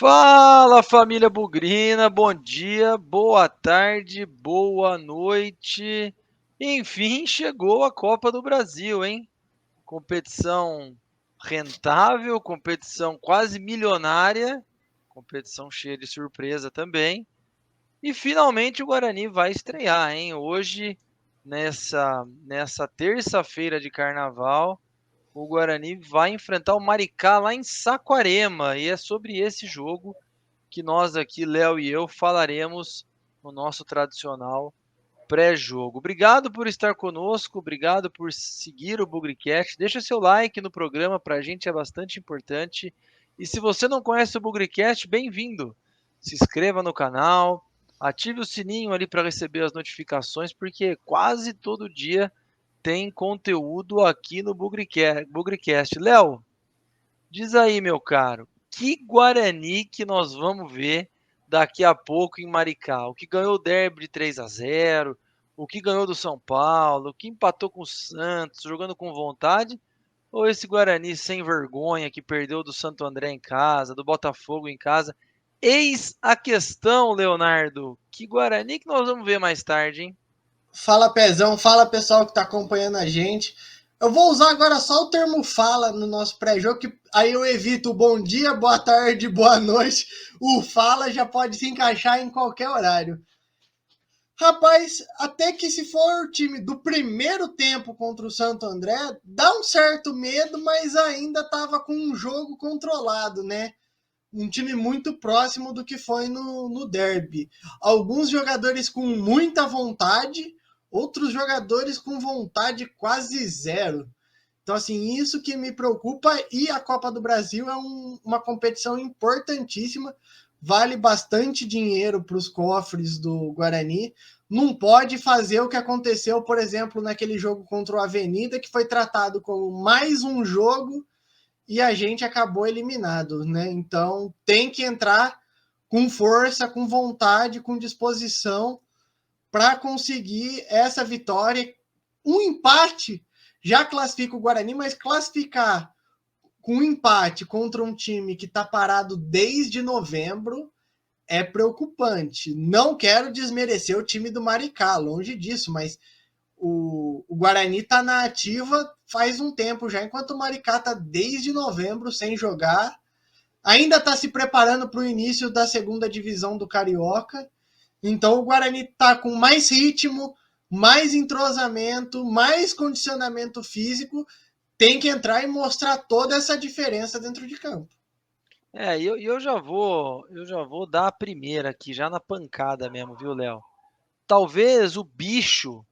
Fala, família Bugrina, bom dia, boa tarde, boa noite. Enfim, chegou a Copa do Brasil, hein? Competição rentável, competição quase milionária, competição cheia de surpresa também. E finalmente o Guarani vai estrear, hein? Hoje, nessa terça-feira de carnaval, o Guarani vai enfrentar o Maricá lá em Saquarema. E é sobre esse jogo que nós aqui, Léo e eu, falaremos no nosso tradicional pré-jogo. Obrigado por estar conosco, obrigado por seguir o Bugricast. Deixa seu like no programa, para a gente é bastante importante. E se você não conhece o Bugricast, bem-vindo. Se inscreva no canal, ative o sininho ali para receber as notificações, porque quase todo dia tem conteúdo aqui no Bugricast. Léo, diz aí, meu caro, que Guarani que nós vamos ver daqui a pouco em Maricá? O que ganhou o derby de 3-0, o que ganhou do São Paulo, o que empatou com o Santos, jogando com vontade, ou esse Guarani sem vergonha que perdeu do Santo André em casa, do Botafogo em casa? Eis a questão, Leonardo. Que Guarani que nós vamos ver mais tarde, hein? Fala Pezão, fala pessoal que está acompanhando a gente. Eu vou usar agora só o termo fala no nosso pré-jogo, que aí eu evito o bom dia, boa tarde, boa noite. O fala já pode se encaixar em qualquer horário. Rapaz, até que se for o time do primeiro tempo contra o Santo André, dá um certo medo, mas ainda estava com um jogo controlado, né? Um time muito próximo do que foi no derby. Alguns jogadores com muita vontade, outros jogadores com vontade quase zero. Então, assim, isso que me preocupa. E a Copa do Brasil é uma competição importantíssima, vale bastante dinheiro para os cofres do Guarani. Não pode fazer o que aconteceu, por exemplo, naquele jogo contra o Avenida, que foi tratado como mais um jogo e a gente acabou eliminado, né? Então tem que entrar com força, com vontade, com disposição para conseguir essa vitória. Um empate já classifica o Guarani, mas classificar com um empate contra um time que está parado desde novembro é preocupante. Não quero desmerecer o time do Maricá, longe disso, mas o Guarani está na ativa faz um tempo já, enquanto o Maricá está desde novembro sem jogar. Ainda está se preparando para o início da segunda divisão do Carioca. Então o Guarani está com mais ritmo, mais entrosamento, mais condicionamento físico. Tem que entrar e mostrar toda essa diferença dentro de campo. Eu já vou dar a primeira aqui, já na pancada mesmo, viu, Léo? Talvez o bicho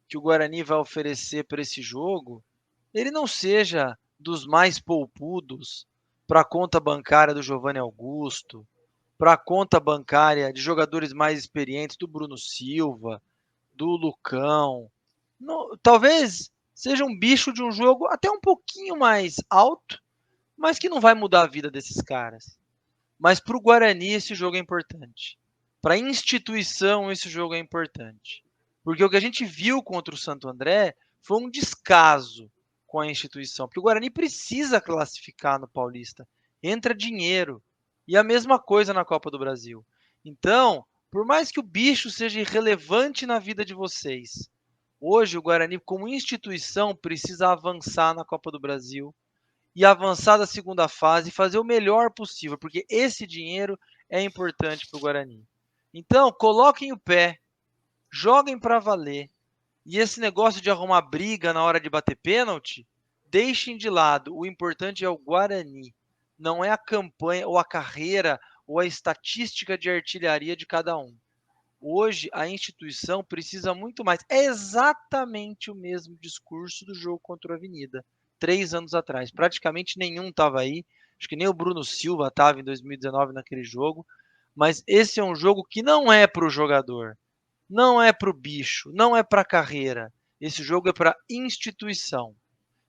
que o Guarani vai oferecer para esse jogo, ele não seja dos mais poupudos para a conta bancária do Giovanni Augusto, para a conta bancária de jogadores mais experientes, do Bruno Silva, do Lucão. Talvez seja um bicho de um jogo até um pouquinho mais alto, mas que não vai mudar a vida desses caras. Mas para o Guarani esse jogo é importante. Para a instituição esse jogo é importante. Porque o que a gente viu contra o Santo André foi um descaso com a instituição. Porque o Guarani precisa classificar no Paulista. Entra dinheiro. E a mesma coisa na Copa do Brasil. Então, por mais que o bicho seja irrelevante na vida de vocês, hoje o Guarani, como instituição, precisa avançar na Copa do Brasil e avançar da segunda fase e fazer o melhor possível, porque esse dinheiro é importante para o Guarani. Então, coloquem o pé, joguem para valer. E esse negócio de arrumar briga na hora de bater pênalti, deixem de lado. O importante é o Guarani. Não é a campanha ou a carreira ou a estatística de artilharia de cada um. Hoje a instituição precisa muito mais. É exatamente o mesmo discurso do jogo contra o Avenida, 3 anos atrás. Praticamente nenhum estava aí. Acho que nem o Bruno Silva estava em 2019 naquele jogo. Mas esse é um jogo que não é para o jogador, não é para o bicho, não é para a carreira. Esse jogo é para a instituição.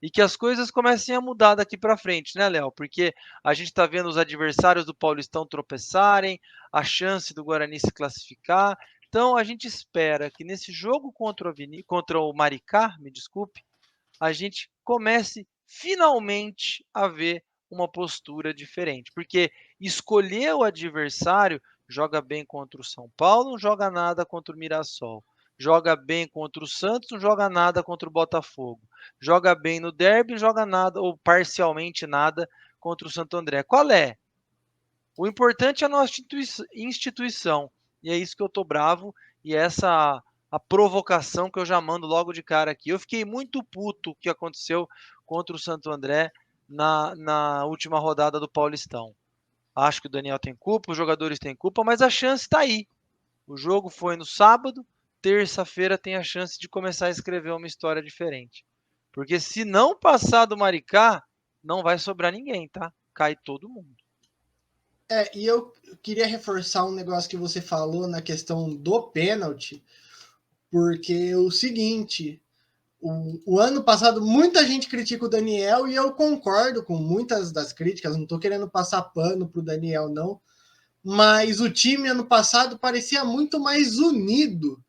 E que as coisas comecem a mudar daqui para frente, né, Léo? Porque a gente está vendo os adversários do Paulistão tropeçarem, a chance do Guarani se classificar. Então a gente espera que nesse jogo contra o Maricá, me desculpe, a gente comece finalmente a ver uma postura diferente. Porque escolher o adversário, joga bem contra o São Paulo, não joga nada contra o Mirassol. Joga bem contra o Santos, não joga nada contra o Botafogo. Joga bem no derby, joga nada ou parcialmente nada contra o Santo André. Qual é? O importante é a nossa instituição. E é isso que eu tô bravo e essa a provocação que eu já mando logo de cara aqui. Eu fiquei muito puto o que aconteceu contra o Santo André na última rodada do Paulistão. Acho que o Daniel tem culpa, os jogadores têm culpa, mas a chance está aí. O jogo foi no sábado, terça-feira tem a chance de começar a escrever uma história diferente. Porque se não passar do Maricá, não vai sobrar ninguém, tá? Cai todo mundo. E eu queria reforçar um negócio que você falou na questão do pênalti, porque o seguinte, o ano passado muita gente critica o Daniel e eu concordo com muitas das críticas, não estou querendo passar pano pro Daniel, não, mas o time ano passado parecia muito mais unido.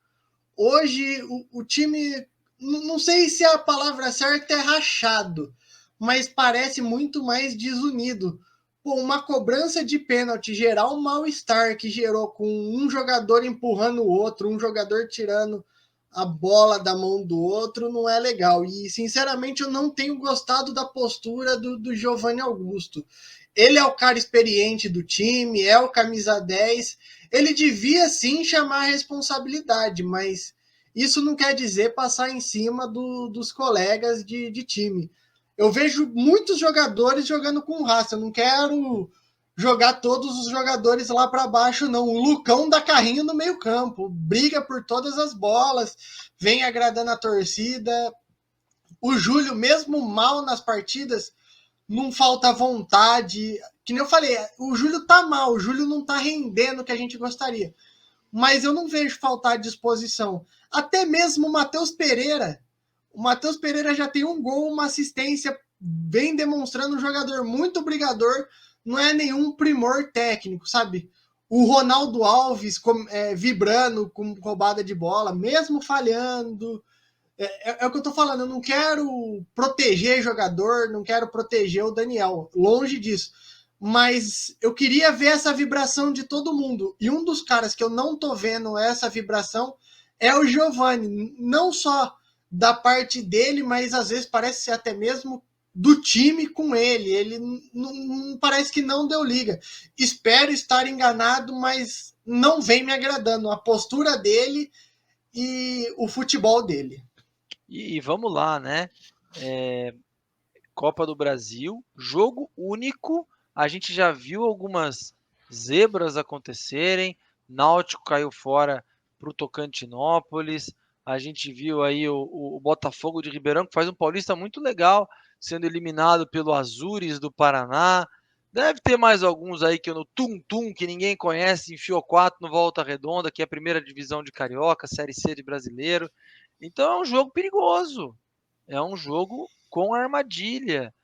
Hoje o time, não sei se a palavra certa é rachado, mas parece muito mais desunido. Pô, uma cobrança de pênalti gerar um mal-estar que gerou com um jogador empurrando o outro, um jogador tirando a bola da mão do outro, não é legal. E, sinceramente, eu não tenho gostado da postura do Giovanni Augusto. Ele é o cara experiente do time, é o camisa 10. Ele devia sim chamar a responsabilidade, mas isso não quer dizer passar em cima dos colegas de time. Eu vejo muitos jogadores jogando com raça. Eu não quero jogar todos os jogadores lá para baixo, não. O Lucão dá carrinho no meio-campo, briga por todas as bolas, vem agradando a torcida. O Júlio, mesmo mal nas partidas, não falta vontade. Que nem eu falei, o Júlio tá mal, o Júlio não tá rendendo o que a gente gostaria. Mas eu não vejo faltar disposição. Até mesmo o Matheus Pereira. O Matheus Pereira já tem um gol, uma assistência, vem demonstrando um jogador muito brigador, não é nenhum primor técnico, sabe? O Ronaldo Alves vibrando com roubada de bola, mesmo falhando. É o que eu tô falando, eu não quero proteger jogador, não quero proteger o Daniel, longe disso. Mas eu queria ver essa vibração de todo mundo. E um dos caras que eu não tô vendo essa vibração é o Giovani. Não só da parte dele, mas às vezes parece ser até mesmo do time com ele. Ele não parece que não deu liga. Espero estar enganado, mas não vem me agradando a postura dele e o futebol dele. E vamos lá, né? Copa do Brasil, jogo único. A gente já viu algumas zebras acontecerem. Náutico caiu fora para o Tocantinópolis. A gente viu aí o Botafogo de Ribeirão, que faz um paulista muito legal, sendo eliminado pelo Azures do Paraná. Deve ter mais alguns aí que no Tum-Tum, que ninguém conhece, enfiou 4 no Volta Redonda, que é a primeira divisão de Carioca, Série C de Brasileiro. Então é um jogo perigoso. É um jogo com armadilha.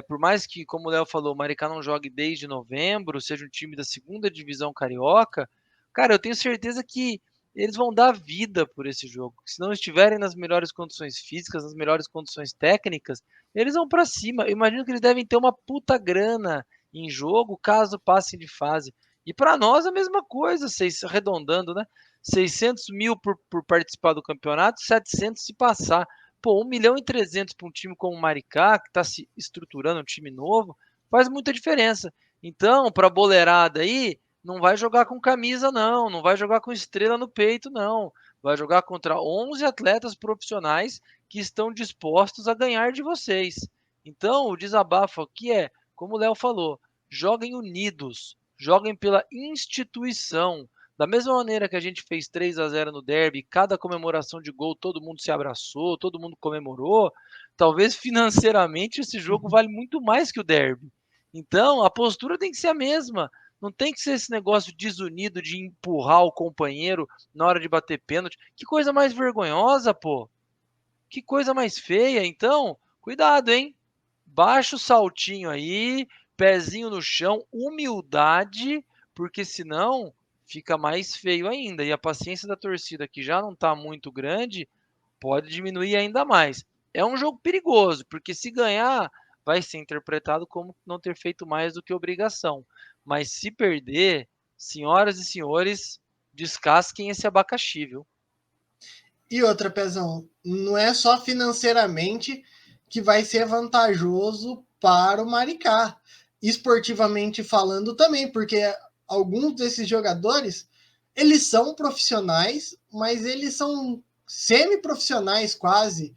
Por mais que, como o Léo falou, o Maricá não jogue desde novembro, seja um time da segunda divisão carioca, cara, eu tenho certeza que eles vão dar vida por esse jogo. Se não estiverem nas melhores condições físicas, nas melhores condições técnicas, eles vão para cima. Eu imagino que eles devem ter uma puta grana em jogo caso passem de fase. E para nós a mesma coisa, arredondando, né? 600 mil por participar do campeonato, 700 se passar. Pô, 1.300.000 para um time como o Maricá, que está se estruturando um time novo, faz muita diferença. Então, para a boleirada aí, não vai jogar com camisa, não. Não vai jogar com estrela no peito, não. Vai jogar contra 11 atletas profissionais que estão dispostos a ganhar de vocês. Então, o desabafo aqui é, como o Léo falou, joguem unidos, joguem pela instituição. Da mesma maneira que a gente fez 3-0 no derby, cada comemoração de gol, todo mundo se abraçou, todo mundo comemorou. Talvez financeiramente esse jogo vale muito mais que o derby. Então, a postura tem que ser a mesma. Não tem que ser esse negócio desunido de empurrar o companheiro na hora de bater pênalti. Que coisa mais vergonhosa, pô. Que coisa mais feia. Então, cuidado, hein? Baixa o saltinho aí, pezinho no chão, humildade, porque senão fica mais feio ainda. E a paciência da torcida, que já não está muito grande, pode diminuir ainda mais. É um jogo perigoso, porque se ganhar, vai ser interpretado como não ter feito mais do que obrigação. Mas se perder, senhoras e senhores, descasquem esse abacaxi, viu? E outra, Pezão, não é só financeiramente que vai ser vantajoso para o Maricá, esportivamente falando também, porque alguns desses jogadores, eles são profissionais, mas eles são semi-profissionais quase.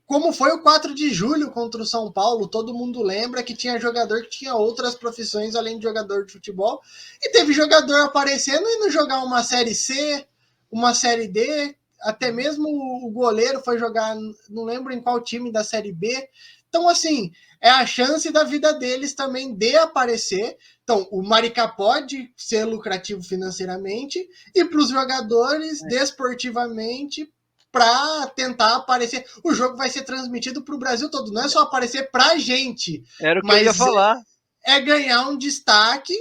Como foi o 4 de julho contra o São Paulo, todo mundo lembra que tinha jogador que tinha outras profissões além de jogador de futebol, e teve jogador aparecendo e não jogar uma Série C, uma Série D, até mesmo o goleiro foi jogar, não lembro em qual time da Série B. Então, assim, é a chance da vida deles também de aparecer. Então, o Maricá pode ser lucrativo financeiramente e para os jogadores, desportivamente, para tentar aparecer. O jogo vai ser transmitido para o Brasil todo, não é só aparecer para a gente, Era o que eu ia mas falar. é ganhar um destaque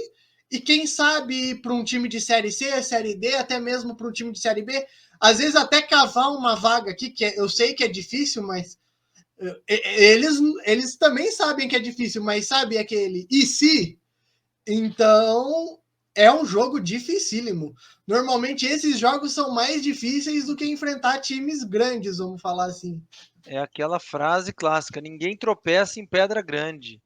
e quem sabe para um time de Série C, Série D, até mesmo para um time de Série B, às vezes até cavar uma vaga aqui, que eu sei que é difícil, mas eles também sabem que é difícil, mas sabe aquele e se? Então é um jogo dificílimo. Normalmente esses jogos são mais difíceis do que enfrentar times grandes, vamos falar assim. É aquela frase clássica: ninguém tropeça em pedra grande.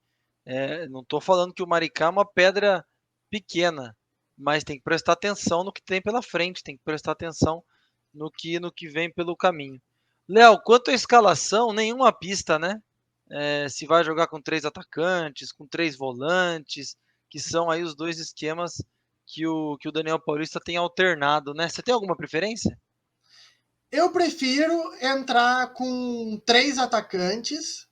Não estou falando que o Maricá é uma pedra pequena, mas tem que prestar atenção no que tem pela frente, tem que prestar atenção no que vem pelo caminho. Léo, quanto à escalação, nenhuma pista, né? Se vai jogar com 3 atacantes, com 3 volantes, que são aí os 2 esquemas que o Daniel Paulista tem alternado, né? Você tem alguma preferência? Eu prefiro entrar com 3 atacantes,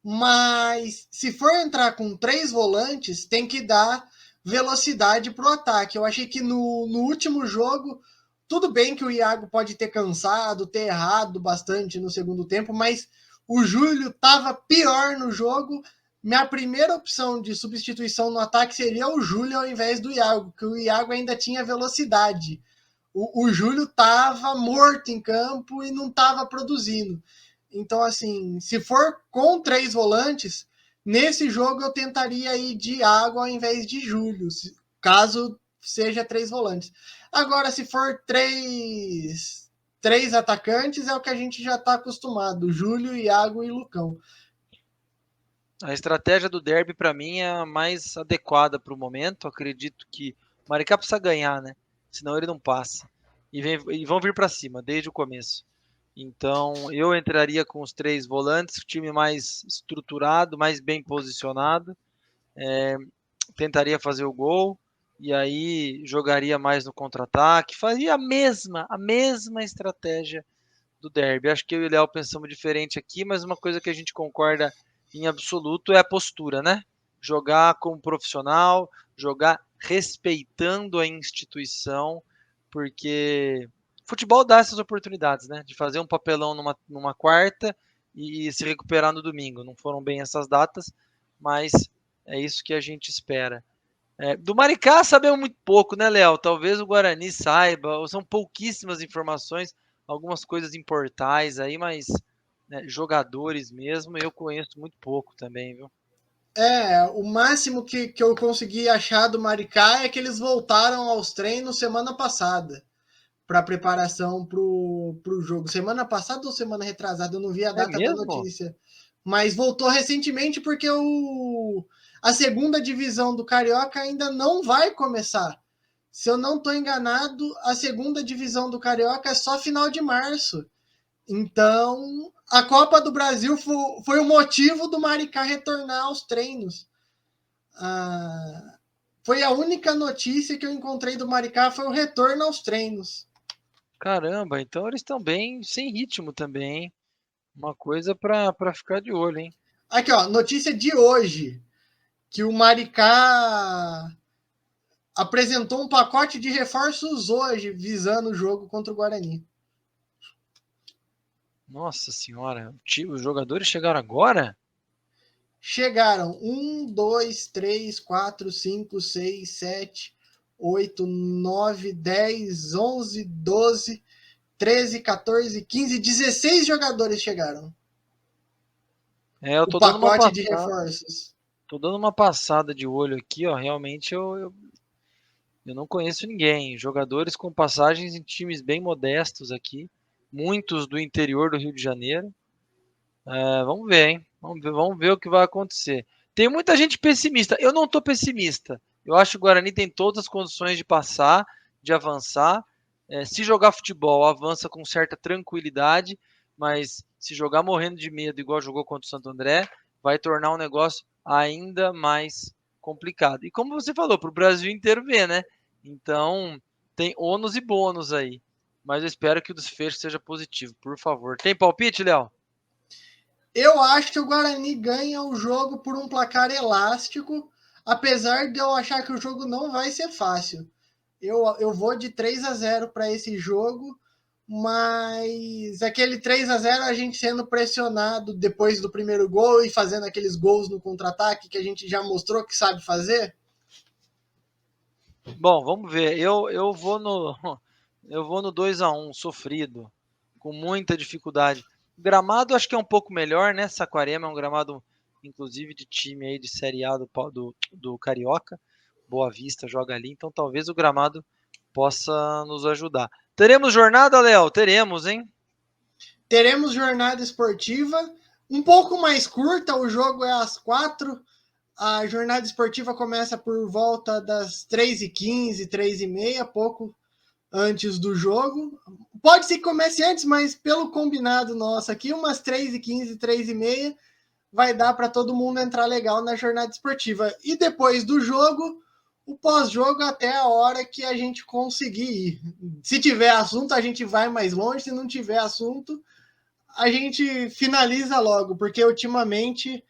mas se for entrar com 3 volantes, tem que dar velocidade para o ataque. Eu achei que no último jogo, tudo bem que o Iago pode ter cansado, ter errado bastante no segundo tempo, mas o Júlio estava pior no jogo. Minha primeira opção de substituição no ataque seria o Júlio ao invés do Iago, porque o Iago ainda tinha velocidade. O Júlio estava morto em campo e não estava produzindo. Então, assim, se for com 3 volantes, nesse jogo eu tentaria ir de Água ao invés de Júlio, caso seja 3 volantes. Agora, se for três atacantes, é o que a gente já está acostumado: Júlio, Iago e Lucão. A estratégia do derby, para mim, é a mais adequada para o momento. Acredito que o Maricá precisa ganhar, né? Senão ele não passa. E vão vir para cima desde o começo. Então, eu entraria com os 3 volantes, o time mais estruturado, mais bem posicionado. Tentaria fazer o gol e aí jogaria mais no contra-ataque. Faria a mesma estratégia do derby. Acho que eu e o Léo pensamos diferente aqui, mas uma coisa que a gente concorda em absoluto é a postura, né? Jogar como profissional, jogar respeitando a instituição, porque futebol dá essas oportunidades, né? De fazer um papelão numa quarta e se recuperar no domingo. Não foram bem essas datas, mas é isso que a gente espera. Do Maricá sabemos muito pouco, né, Léo? Talvez o Guarani saiba, ou são pouquíssimas informações, algumas coisas em portais aí, mas né, jogadores mesmo, eu conheço muito pouco também, viu? O máximo que eu consegui achar do Maricá é que eles voltaram aos treinos semana passada, para preparação pro jogo. Semana passada ou semana retrasada, eu não vi a É data da mesmo? notícia. Mas voltou recentemente porque a segunda divisão do Carioca ainda não vai começar. Se eu não estou enganado, a segunda divisão do Carioca é só final de março. Então, a Copa do Brasil foi o motivo do Maricá retornar aos treinos. Ah, foi a única notícia que eu encontrei do Maricá, foi o retorno aos treinos. Caramba, então eles estão bem sem ritmo também, hein? Uma coisa para ficar de olho, hein? Aqui, ó, notícia de hoje, que o Maricá apresentou um pacote de reforços hoje, visando o jogo contra o Guarani. Nossa senhora, os jogadores chegaram agora? Chegaram 1, 2, 3, 4, 5, 6, 7, 8, 9, 10, 11, 12, 13, 14, 15, 16 jogadores chegaram. Eu O tô dando uma pacote de passada, reforços. Tô dando uma passada de olho aqui, ó. Realmente eu não conheço ninguém. Jogadores com passagens em times bem modestos aqui. Muitos do interior do Rio de Janeiro. Vamos ver, hein? Vamos ver o que vai acontecer. Tem muita gente pessimista. Eu não tô pessimista. Eu acho que o Guarani tem todas as condições de passar, de avançar. Se jogar futebol, avança com certa tranquilidade, mas se jogar morrendo de medo, igual jogou contra o Santo André, vai tornar um negócio ainda mais complicado. E como você falou, para o Brasil inteiro ver, né? Então, tem ônus e bônus aí. Mas eu espero que o desfecho seja positivo, por favor. Tem palpite, Léo? Eu acho que o Guarani ganha o jogo por um placar elástico, apesar de eu achar que o jogo não vai ser fácil. Eu vou de 3-0 para esse jogo, mas aquele 3-0 a gente sendo pressionado depois do primeiro gol e fazendo aqueles gols no contra-ataque que a gente já mostrou que sabe fazer. Bom, vamos ver. Eu vou no 2-1 sofrido, com muita dificuldade. O gramado acho que é um pouco melhor, né? Saquarema é um gramado, inclusive, de time aí de Série A do Carioca. Boa Vista joga ali, então talvez o gramado possa nos ajudar. Teremos jornada, Léo? Teremos, hein? Teremos jornada esportiva, um pouco mais curta, o jogo é às 4h. A jornada esportiva começa por volta das 3h15, 3h30, pouco antes do jogo. Pode ser que comece antes, mas pelo combinado nosso aqui, umas 3h15, 3h30, vai dar para todo mundo entrar legal na jornada esportiva. E depois do jogo, o pós-jogo até a hora que a gente conseguir ir. Se tiver assunto, a gente vai mais longe. Se não tiver assunto, a gente finaliza logo, porque ultimamente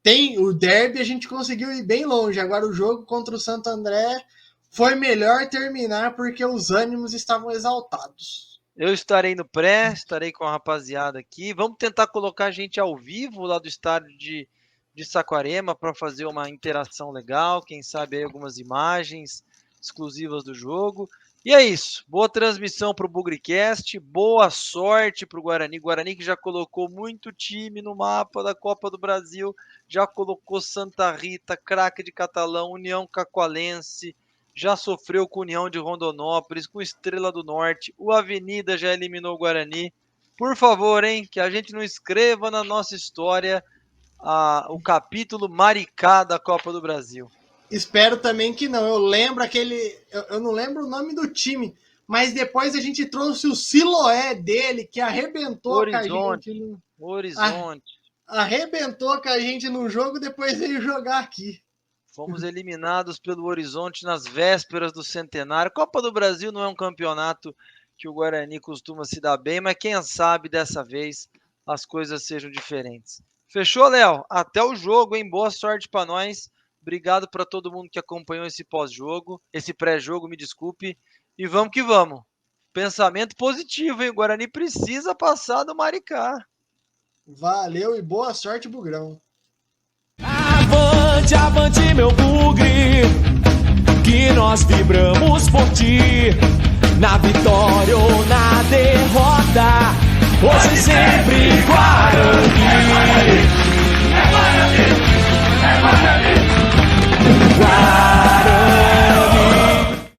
tem o derby, a gente conseguiu ir bem longe. Agora o jogo contra o Santo André foi melhor terminar porque os ânimos estavam exaltados. Eu estarei no pré, estarei com a rapaziada aqui. Vamos tentar colocar a gente ao vivo lá do estádio de Saquarema para fazer uma interação legal. Quem sabe aí algumas imagens exclusivas do jogo. E é isso. Boa transmissão para o Bugricast. Boa sorte para o Guarani. Guarani que já colocou muito time no mapa da Copa do Brasil. Já colocou Santa Rita, Craque de Catalão, União Cacoalense. Já sofreu com União de Rondonópolis, com Estrela do Norte. O Avenida já eliminou o Guarani. Por favor, hein, que a gente não escreva na nossa história o capítulo Maricá da Copa do Brasil. Espero também que não. Eu lembro eu não lembro o nome do time, mas depois a gente trouxe o Siloé dele, que arrebentou Horizonte, com a gente. Horizonte. Arrebentou com a gente no jogo, depois veio jogar aqui. Fomos eliminados pelo Horizonte nas vésperas do centenário. Copa do Brasil não é um campeonato que o Guarani costuma se dar bem, mas quem sabe dessa vez as coisas sejam diferentes. Fechou, Léo? Até o jogo, hein? Boa sorte para nós. Obrigado para todo mundo que acompanhou esse pós-jogo, esse pré-jogo, me desculpe. E vamos que vamos. Pensamento positivo, hein? O Guarani precisa passar do Maricá. Valeu e boa sorte, Bugrão. Avante, avante, meu bugre, que nós vibramos por ti, na vitória ou na derrota, hoje sempre igual.